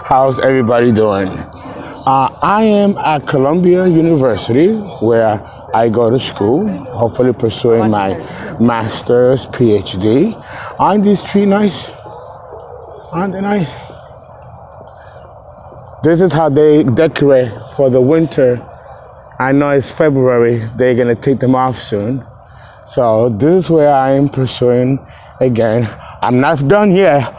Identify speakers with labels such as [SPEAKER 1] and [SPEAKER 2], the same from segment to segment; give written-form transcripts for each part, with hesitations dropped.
[SPEAKER 1] How's everybody doing? I am at Columbia University where I go to school, hopefully pursuing my master's, PhD. Aren't these trees nice? Aren't they nice? This is how they decorate for the winter. I know it's February, they're gonna take them off soon. So this is where I am pursuing again. I'm not done yet.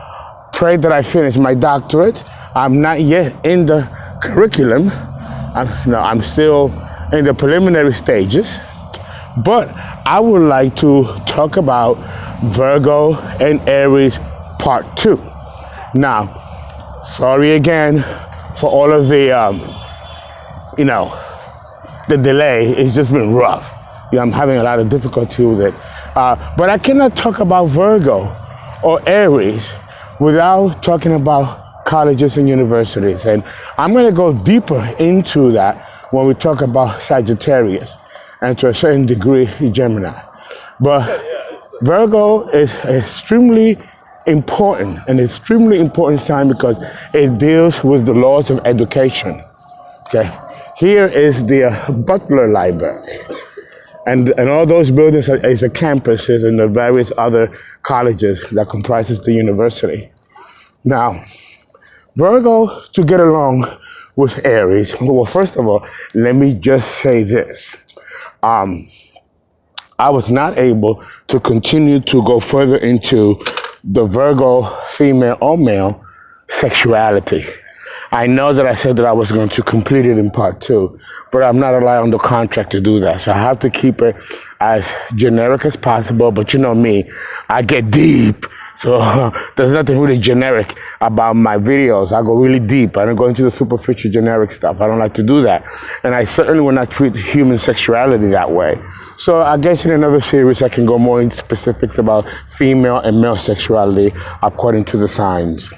[SPEAKER 1] Pray that I finish my doctorate. I'm not yet in the curriculum. I'm still in the preliminary stages. But I would like to talk about Virgo and Aries part 2. Now, sorry again for all of the, the delay. It's just been rough. I'm having a lot of difficulty with it. But I cannot talk about Virgo or Aries without talking about colleges and universities. And I'm going to go deeper into that when we talk about Sagittarius and to a certain degree Gemini. But Virgo is extremely important, an extremely important sign because it deals with the laws of education. Okay, here is the Butler Library. And all those buildings is the campuses and the various other colleges that comprises the university. Now, Virgo, to get along with Aries, well, first of all, let me just say this. I was not able to continue to go further into the Virgo female or male sexuality. I know that I said that I was going to complete it in part 2, but I'm not allowed under contract to do that. So I have to keep it as generic as possible. But you know me, I get deep. So there's nothing really generic about my videos. I go really deep. I don't go into the superficial generic stuff. I don't like to do that. And I certainly will not treat human sexuality that way. So I guess in another series, I can go more into specifics about female and male sexuality according to the signs.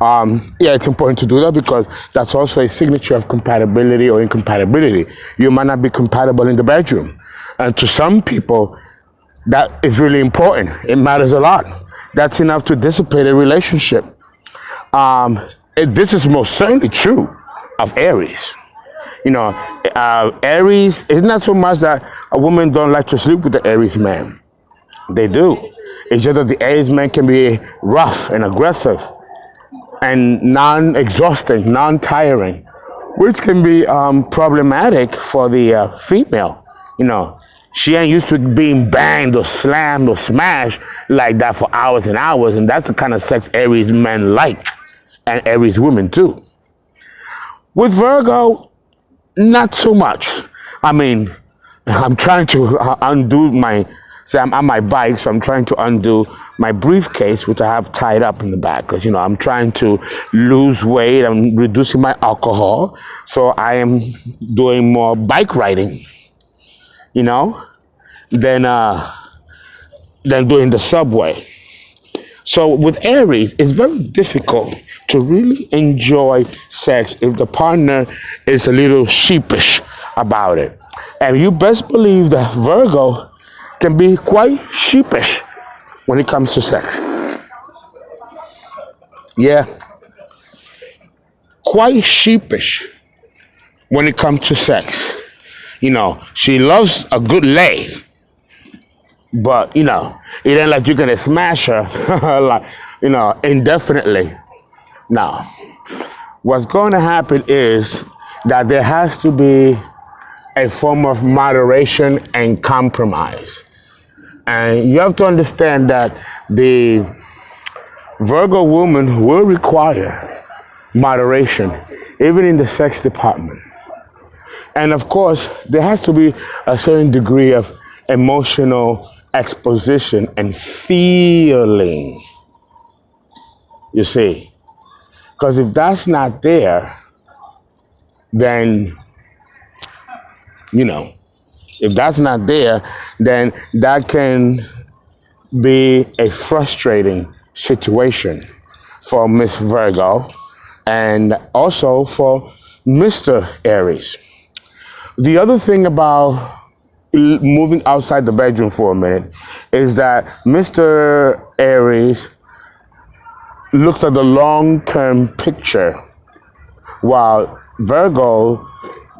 [SPEAKER 1] It's important to do that because that's also a signature of compatibility or incompatibility. You might not be compatible in the bedroom. And to some people, that is really important. It matters a lot. That's enough to dissipate a relationship. This is most certainly true of Aries. Aries, it's not so much that a woman don't like to sleep with the Aries man. They do. It's just that the Aries man can be rough and aggressive and non-exhausting, non-tiring, which can be problematic for the female. She ain't used to being banged or slammed or smashed like that for hours and hours, and that's the kind of sex Aries men like, and Aries women too. With Virgo, not so much. I'm trying to undo I'm on my bike, so I'm trying to undo my briefcase, which I have tied up in the back, because, I'm trying to lose weight. I'm reducing my alcohol, so I am doing more bike riding, than doing the subway. So with Aries, it's very difficult to really enjoy sex if the partner is a little sheepish about it. And you best believe that Virgo can be quite sheepish when it comes to sex. Yeah. Quite sheepish when it comes to sex. She loves a good lay. But, it ain't like you're going to smash her, indefinitely. Now, what's going to happen is that there has to be a form of moderation and compromise. And you have to understand that the Virgo woman will require moderation, even in the sex department. And of course, there has to be a certain degree of emotional exposition and feeling, you see. Because if that's not there, then, if that's not there, then that can be a frustrating situation for Miss Virgo and also for Mr. Aries. The other thing about moving outside the bedroom for a minute is that Mr. Aries looks at the long-term picture, while Virgo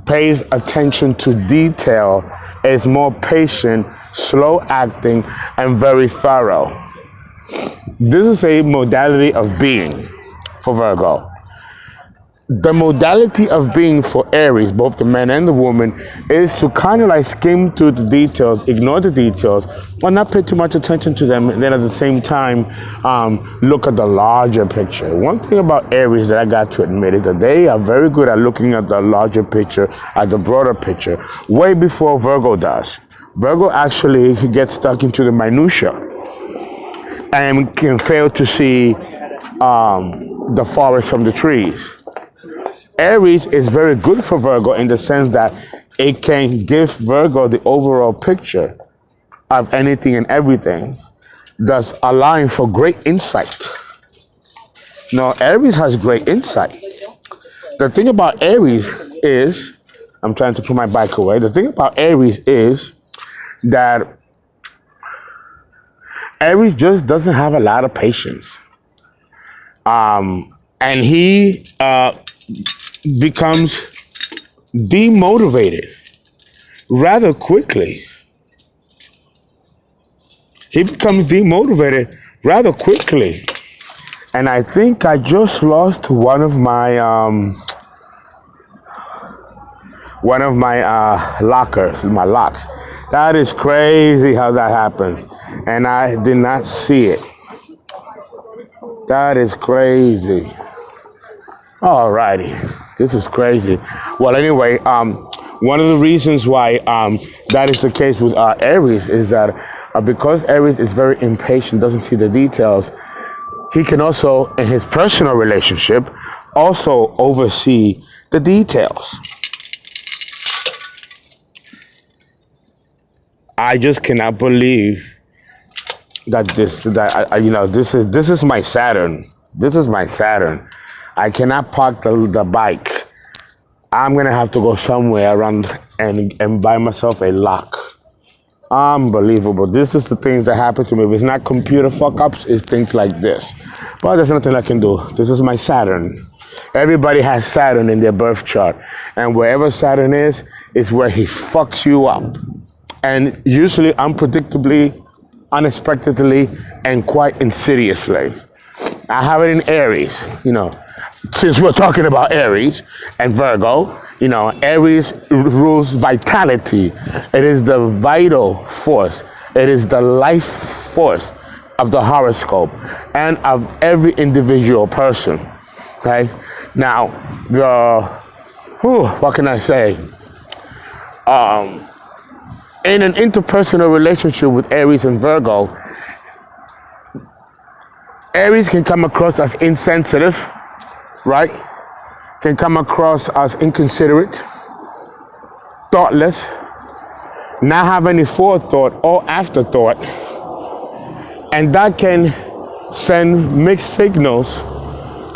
[SPEAKER 1] pays attention to detail, is more patient, slow acting, and very thorough. This is a modality of being for Virgo. The modality of being for Aries, both the man and the woman, is to kind of like skim through the details, ignore the details, or not pay too much attention to them, and then at the same time, look at the larger picture. One thing about Aries that I got to admit is that they are very good at looking at the larger picture, at the broader picture, way before Virgo does. Virgo actually gets stuck into the minutia and can fail to see the forest from the trees. Aries is very good for Virgo in the sense that it can give Virgo the overall picture of anything and everything, thus allowing for great insight. Now, Aries has great insight. The thing about Aries is, I'm trying to put my bike away. The thing about Aries is that Aries just doesn't have a lot of patience. And he becomes demotivated rather quickly. He becomes demotivated rather quickly. And I think I just lost one of my lockers, my locks. That is crazy how that happens. And I did not see it. That is crazy. Alrighty, this is crazy. Well, anyway, one of the reasons why that is the case with Aries is that because Aries is very impatient, doesn't see the details, he can also, in his personal relationship, also oversee the details. I just cannot believe that this is my Saturn. This is my Saturn. I cannot park the bike. I'm gonna have to go somewhere around and buy myself a lock. Unbelievable. This is the things that happen to me. If it's not computer fuck-ups, it's things like this. But there's nothing I can do. This is my Saturn. Everybody has Saturn in their birth chart. And wherever Saturn is where he fucks you up. And usually unpredictably, unexpectedly, and quite insidiously. I have it in Aries, since we're talking about Aries and Virgo, Aries rules vitality. It is the vital force. It is the life force of the horoscope and of every individual person. Okay? Now, what can I say? In an interpersonal relationship with Aries and Virgo, Aries can come across as insensitive, right? Can come across as inconsiderate, thoughtless, not have any forethought or afterthought. And that can send mixed signals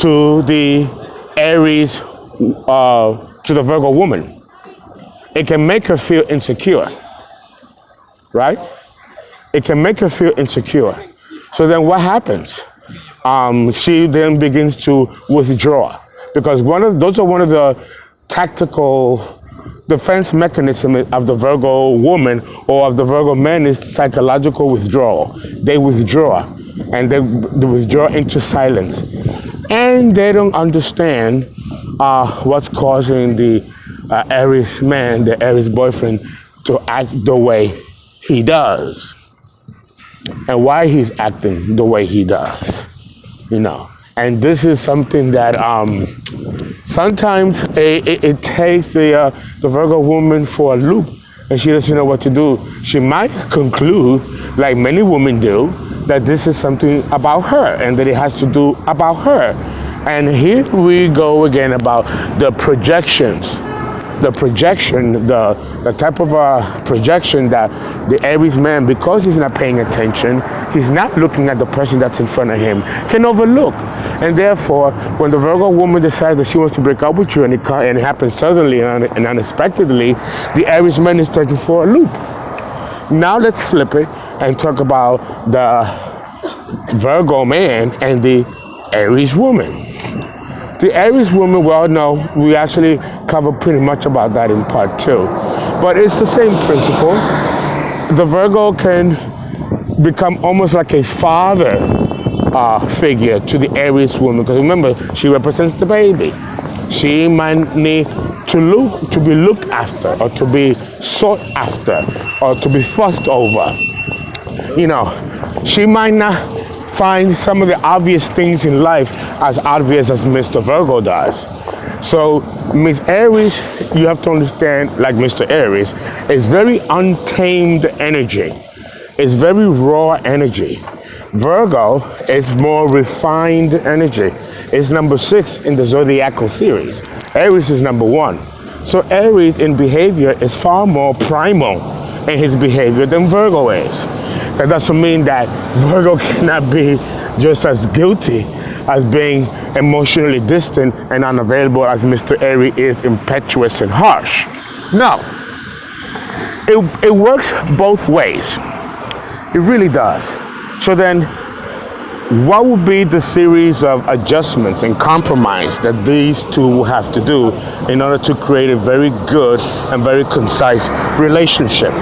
[SPEAKER 1] to the Aries, to the Virgo woman. It can make her feel insecure, right? It can make her feel insecure. So then what happens? She then begins to withdraw, because those are one of the tactical defense mechanisms of the Virgo woman or of the Virgo man is psychological withdrawal. They withdraw, and they withdraw into silence, and they don't understand what's causing the Aries man, the Aries boyfriend, to act the way he does, and why he's acting the way he does. And this is something that sometimes it takes the Virgo woman for a loop, and she doesn't know what to do. She might conclude, like many women do, that this is something about her and that it has to do about her. And here we go again about the projections. The projection, the type of projection that the Aries man, because he's not paying attention, he's not looking at the person that's in front of him, can overlook. And therefore, when the Virgo woman decides that she wants to break up with you and it happens suddenly and unexpectedly, the Aries man is taken for a loop. Now let's flip it and talk about the Virgo man and the Aries woman. The Aries woman, well, no, we actually covered pretty much about that in part 2. But it's the same principle. The Virgo can become almost like a father figure to the Aries woman, because remember, she represents the baby. She might need to be looked after, or to be sought after, or to be fussed over. You know, she might not find some of the obvious things in life as obvious as Mr. Virgo does. So Miss Aries, you have to understand, like Mr. Aries, is very untamed energy. It's very raw energy. Virgo is more refined energy. It's number 6 in the zodiacal series. Aries is number 1. So Aries in behavior is far more primal in his behavior than Virgo is. That doesn't mean that Virgo cannot be just as guilty as being emotionally distant and unavailable as Mr. Aries is impetuous and harsh. No. It works both ways. It really does. So then, what would be the series of adjustments and compromise that these two will have to do in order to create a very good and very concise relationship?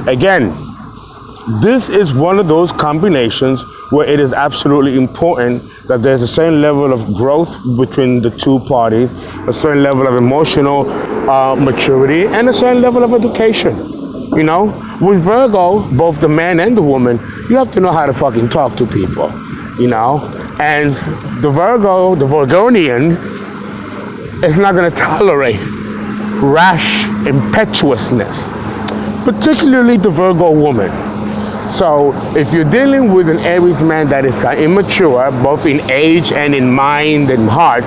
[SPEAKER 1] Again, this is one of those combinations where it is absolutely important that there's a certain level of growth between the two parties, a certain level of emotional maturity, and a certain level of education. You know, with Virgo, both the man and the woman, you have to know how to fucking talk to people, you know? And the Virgo, the Virgonian, is not gonna tolerate rash impetuousness, particularly the Virgo woman. So if you're dealing with an Aries man that is immature, both in age and in mind and heart,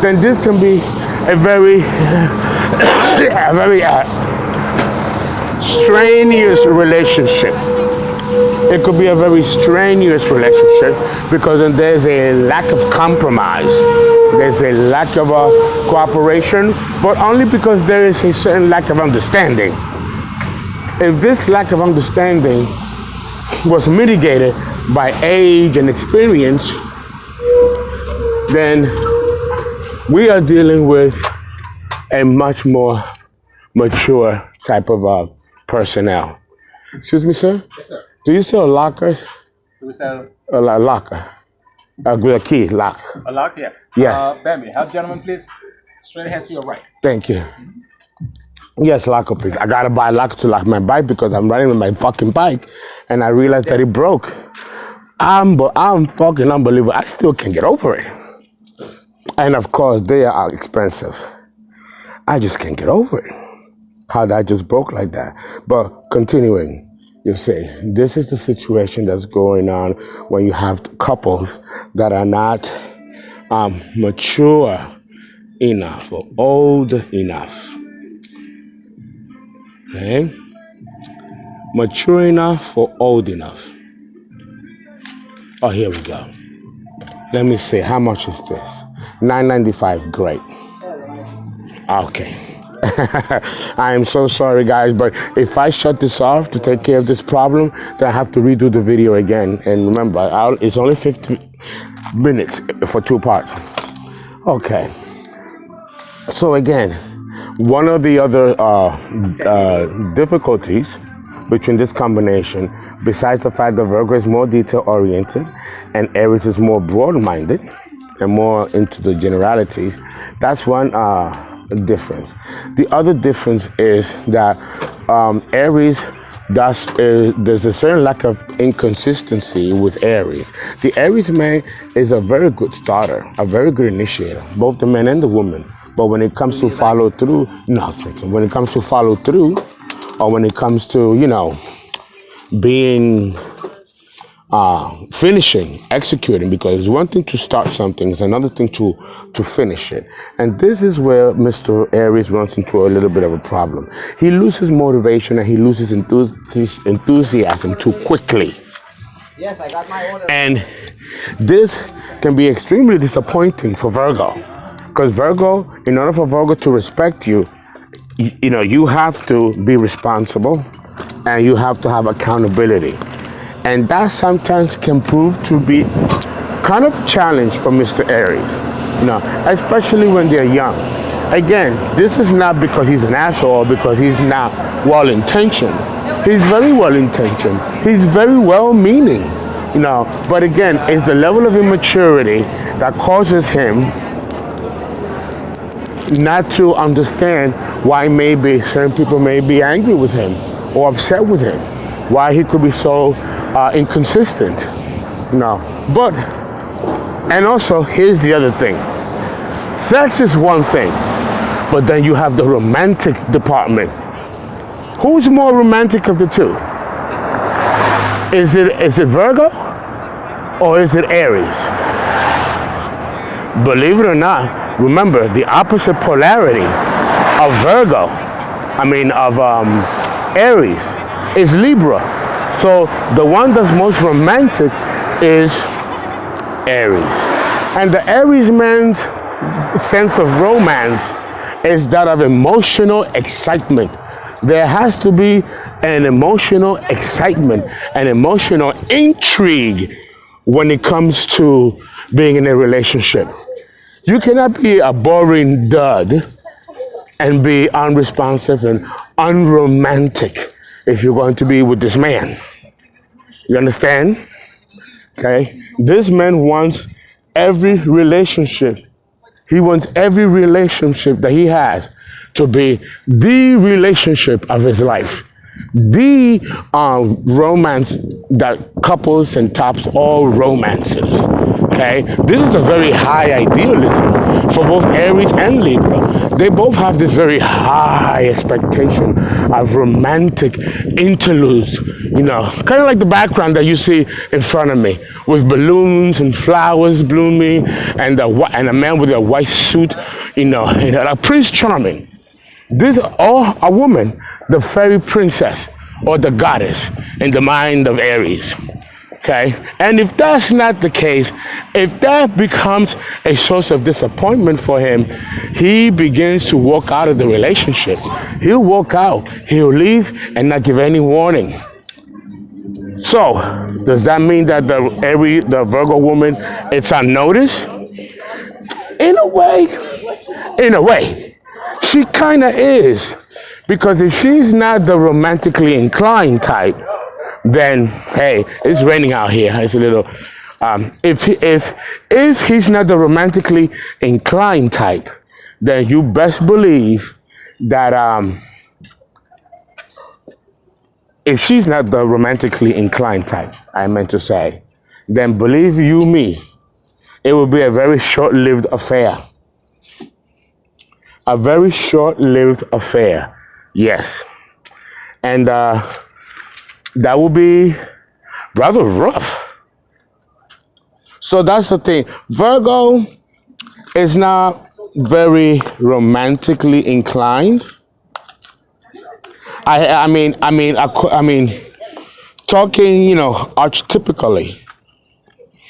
[SPEAKER 1] then this can be a very, strenuous relationship. It could be a very strenuous relationship because then there's a lack of compromise. There's a lack of cooperation, but only because there is a certain lack of understanding. If this lack of understanding was mitigated by age and experience, then we are dealing with a much more mature type of personnel. Excuse me, sir?
[SPEAKER 2] Yes, sir.
[SPEAKER 1] Do you sell lockers?
[SPEAKER 2] Do we sell
[SPEAKER 1] A locker. With a key, lock.
[SPEAKER 2] a lock? Yeah.
[SPEAKER 1] Yes.
[SPEAKER 2] Bear me. Have gentlemen, please. Straight ahead to your right.
[SPEAKER 1] Thank you. Yes, locker, please. I gotta buy a locker to lock my bike because I'm riding with my fucking bike and I realized that it broke. I'm fucking unbelievable. I still can't get over it. And of course, they are expensive. I just can't get over it. How that just broke like that. But continuing, you see, this is the situation that's going on when you have couples that are not mature enough or old enough. Okay? Mature enough or old enough. Oh, here we go. Let me see, how much is this? $9.95, great. Okay. I am so sorry, guys, but if I shut this off to take care of this problem, then I have to redo the video again. And remember, it's only 50 minutes for 2 parts. Okay. So again, one of the other difficulties between this combination, besides the fact that Virgo is more detail-oriented and Aries is more broad-minded and more into the generalities, that's one difference. The other difference is that Aries there's a certain lack of inconsistency with Aries. The Aries man is a very good starter, a very good initiator, both the man and the woman. But when it comes to follow through, when it comes to follow through, or when it comes to, you know, being finishing, executing, because it's one thing to start something, it's another thing to finish it. And this is where Mr. Aries runs into a little bit of a problem. He loses motivation and he loses enthusiasm too quickly.
[SPEAKER 2] Yes, I got my order.
[SPEAKER 1] And this can be extremely disappointing for Virgo. Because Virgo, in order for Virgo to respect you, you have to be responsible and you have to have accountability. And that sometimes can prove to be kind of challenge for Mr. Aries, especially when they're young. Again, this is not because he's an asshole or because he's not well-intentioned. He's very well-intentioned. He's very well-meaning, But again, it's the level of immaturity that causes him not to understand why maybe certain people may be angry with him or upset with him, why he could be so inconsistent, But, and also, here's the other thing. Sex is one thing, but then you have the romantic department. Who's more romantic of the two? Is it Virgo or is it Aries? Believe it or not, remember the opposite polarity of Aries is Libra. So the one that's most romantic is Aries. And the Aries man's sense of romance is that of emotional excitement. There has to be an emotional excitement, an emotional intrigue when it comes to being in a relationship. You cannot be a boring dud and be unresponsive and unromantic if you're going to be with this man. You understand? Okay? This man wants every relationship. He wants every relationship that he has to be the relationship of his life. The romance that couples and tops all romances. Okay? This is a very high idealism for both Aries and Libra. They both have this very high expectation of romantic interludes, kind of like the background that you see in front of me with balloons and flowers blooming and a man with a white suit, like Prince Charming. This or a woman, the fairy princess or the goddess in the mind of Aries. Okay? And if that's not the case, if that becomes a source of disappointment for him, he begins to walk out of the relationship. He'll walk out, he'll leave and not give any warning. So, does that mean that the Virgo woman, it's on notice? In a way. She kind of is. Because if she's not the romantically inclined type, then, hey, it's raining out here. It's a little, if he's not the romantically inclined type, then you best believe that, if she's not the romantically inclined type, I meant to say, then believe you me, it will be a very short-lived affair. A very short-lived affair, yes. And that will be rather rough. So that's the thing. Virgo is not very romantically inclined. I mean, talking, archetypically.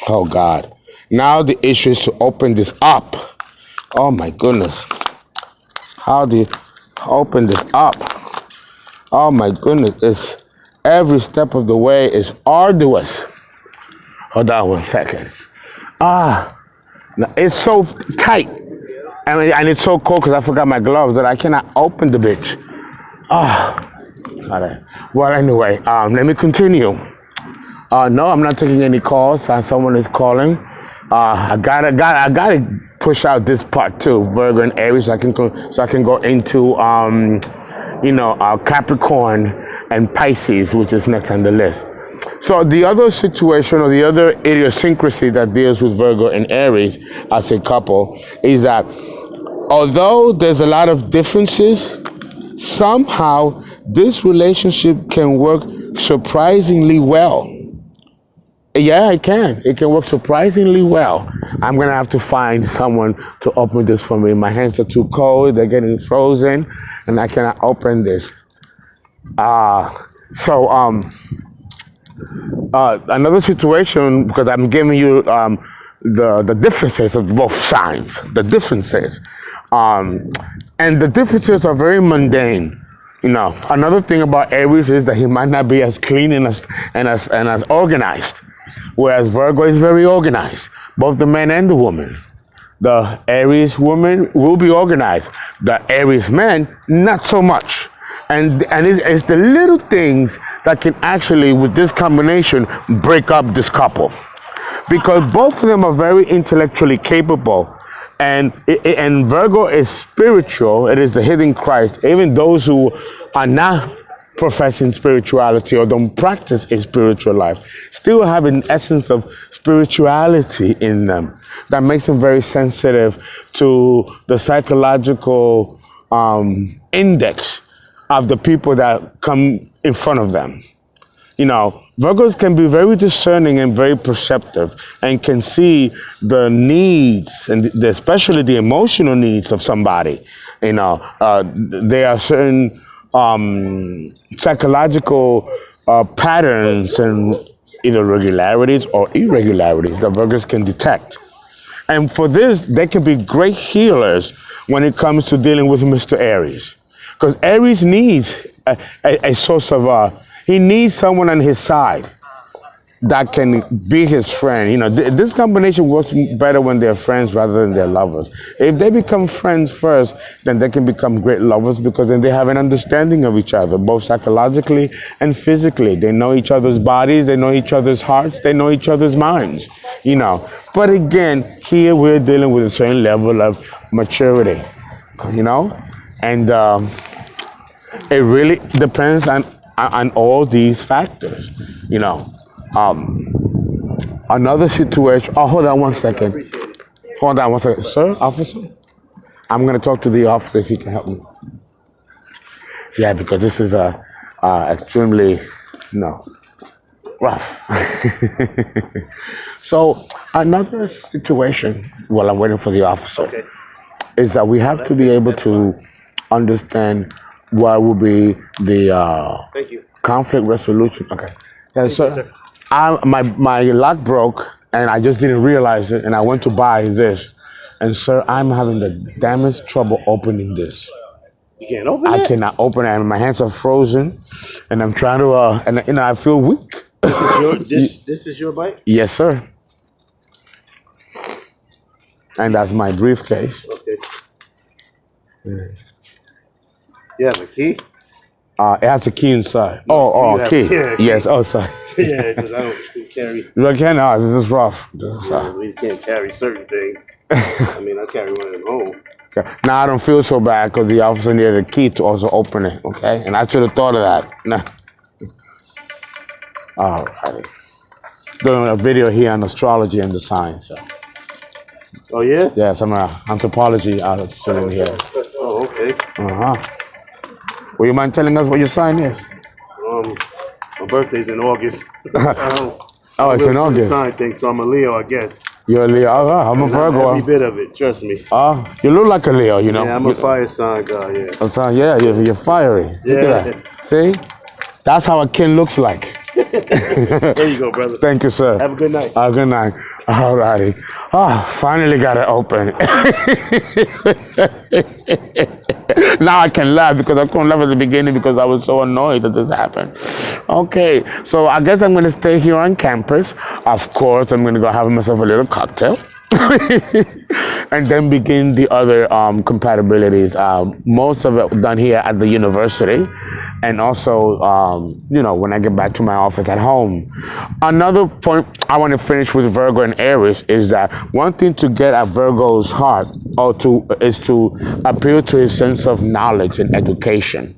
[SPEAKER 1] Oh God. Now the issue is to open this up. Oh my goodness. How do you open this up? Oh my goodness. It's every step of the way is arduous. Hold on 1 second. It's so tight. And it's so cold because I forgot my gloves that I cannot open the bitch. Well, anyway, let me continue. No, I'm not taking any calls. Someone is calling. I gotta push out this part too, Virgo and Aries, so I can go into Capricorn and Pisces, which is next on the list. So the other situation or the other idiosyncrasy that deals with Virgo and Aries as a couple is that although there's a lot of differences, somehow this relationship can work surprisingly well. Yeah, it can. It can work surprisingly well. I'm going to have to find someone to open this for me. My hands are too cold. They're getting frozen, and I cannot open this. Another situation, because I'm giving you the differences of both signs, the differences. And the differences are very mundane. Another thing about Aries is that he might not be as clean and as organized, whereas Virgo is very organized, both the man and the woman. The Aries woman will be organized. The Aries man, not so much. And it's the little things that can actually, with this combination, break up this couple. Because both of them are very intellectually capable. And Virgo is spiritual. It is the hidden Christ. Even those who are not professing spirituality or don't practice a spiritual life still have an essence of spirituality in them that makes them very sensitive to the psychological index of the people that come in front of them. Virgos can be very discerning and very perceptive and can see the needs and especially the emotional needs of somebody. There are certain psychological patterns and either regularities or irregularities that Virgos can detect. And for this, they can be great healers when it comes to dealing with Mr. Aries. Because Aries needs a source of, he needs someone on his side that can be his friend. This combination works better when they're friends rather than they're lovers. If they become friends first, then they can become great lovers because then they have an understanding of each other, both psychologically and physically. They know each other's bodies, they know each other's hearts, they know each other's minds, But again, here we're dealing with a certain level of maturity, And it really depends on all these factors, Another situation. Oh, hold on one second. Hold on one second. Sir, officer? I'm going to talk to the officer if he can help me. Yeah, because this is extremely, rough. So another situation, while I'm waiting for the officer, is that we have to be able to understand what will be the conflict resolution. Okay. Yeah, sir. My lock broke and I just didn't realize it, and I went to buy this. And sir, I'm having the damnest trouble opening this.
[SPEAKER 3] You can't open it?
[SPEAKER 1] I cannot open it, and my hands are frozen, and I'm trying to, and I feel weak.
[SPEAKER 3] This is your bike?
[SPEAKER 1] Yes, sir. And that's my briefcase.
[SPEAKER 3] Okay. You have a key?
[SPEAKER 1] It has a key inside. Oh, key. Yes. Oh, sorry.
[SPEAKER 3] Yeah, because I don't carry.
[SPEAKER 1] You can't. No, this is rough.
[SPEAKER 3] We can't carry certain things. I mean, I carry one of them home.
[SPEAKER 1] Okay. Now I don't feel so bad because the officer needed a key to also open it. Okay, and I should have thought of that. No. All right. Doing a video here on astrology and the signs. So.
[SPEAKER 3] Oh yeah?
[SPEAKER 1] Yes, I'm an anthropology student here.
[SPEAKER 3] Oh, okay.
[SPEAKER 1] Will you mind telling us what your sign is?
[SPEAKER 3] My birthday's in August.
[SPEAKER 1] Oh, it's in August.
[SPEAKER 3] Sign thing, so I'm a Leo, I guess.
[SPEAKER 1] You're a Leo. Oh, I'm a Virgo.
[SPEAKER 3] Every bit of it, trust me.
[SPEAKER 1] You look like a Leo,
[SPEAKER 3] Yeah, I'm a fire sign guy. Yeah.
[SPEAKER 1] Yeah, you're fiery.
[SPEAKER 3] Yeah.
[SPEAKER 1] Look at that. See? That's how a kin looks like.
[SPEAKER 3] There you go, brother.
[SPEAKER 1] Thank you, sir.
[SPEAKER 3] Have a good night.
[SPEAKER 1] Good night. All righty. Finally got it open. Now I can laugh because I couldn't laugh at the beginning because I was so annoyed that this happened. Okay, so I guess I'm going to stay here on campus. Of course, I'm going to go have myself a little cocktail. And then begin the other compatibilities. Most of it done here at the university, and also, when I get back to my office at home. Another point I want to finish with Virgo and Aries is that one thing to get at Virgo's heart is to appeal to his sense of knowledge and education.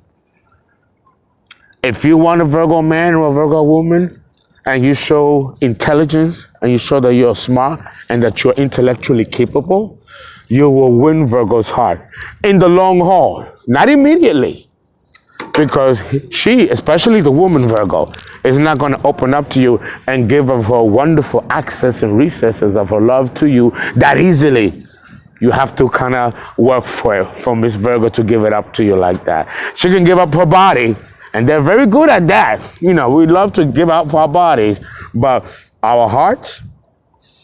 [SPEAKER 1] If you want a Virgo man or a Virgo woman, and you show intelligence, and you show that you're smart and that you're intellectually capable, you will win Virgo's heart in the long haul, not immediately. Because she, especially the woman Virgo, is not going to open up to you and give of her wonderful access and recesses of her love to you that easily. You have to kind of work for Miss Virgo to give it up to you like that. She can give up her body, and they're very good at that. We love to give up our bodies, but our hearts,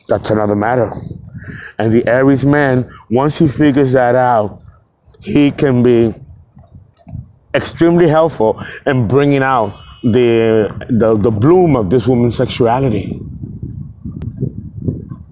[SPEAKER 1] that's another matter. And the Aries man, once he figures that out, he can be extremely helpful in bringing out the bloom of this woman's sexuality.